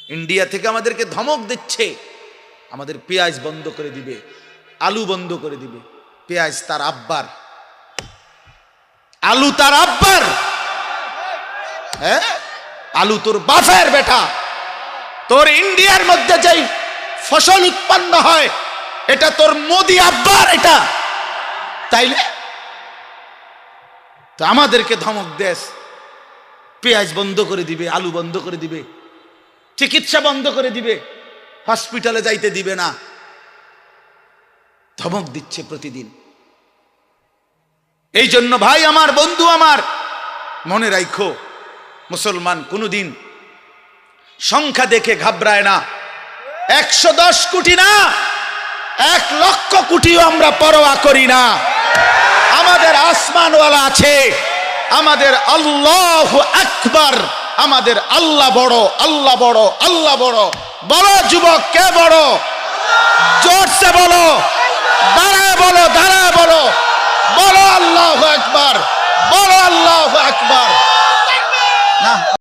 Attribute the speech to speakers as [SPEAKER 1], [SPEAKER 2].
[SPEAKER 1] India থেকে আমাদেরকে ধমক দিচ্ছে, আমাদের পেঁয়াজ বন্ধ করে দিবে, আলু বন্ধ করে দিবে। পেঁয়াজ তার আব্বার, আলু তার আব্বার, হ্যাঁ আলু তোর বাপের বেটা। তোর ইন্ডিয়ার মধ্যে যেই ফসল উৎপন্ন হয় এটা তোর মোদি আব্বার এটা, তাইলে তো আমাদেরকে ধমক দেশ, পেঁয়াজ বন্ধ করে দিবে, আলু বন্ধ করে দিবে, চিকিৎসা বন্ধ করে দিবে, হসপিটালে যাইতে দিবে না, ধমক দিচ্ছে প্রতিদিন। এই জন্য ভাই আমার, বন্ধু আমার, মনে রাখো মুসলমান কোনদিন সংখ্যা দেখে ঘাবড়ায় না। 110 কোটি না, 1 লক্ষ কোটিও আমরা পরোয়া করি না। আমাদের আসমানওয়ালা আছে, আমাদের আল্লাহু আকবার, আমাদের আল্লাহ বড়, আল্লাহ বড়, আল্লাহ বড়। বড় যুবক, কে বড়? জোরসে বলো, দাঁড়ায় বলো, দাঁড়ায় বলো, বলো আল্লাহু আকবার।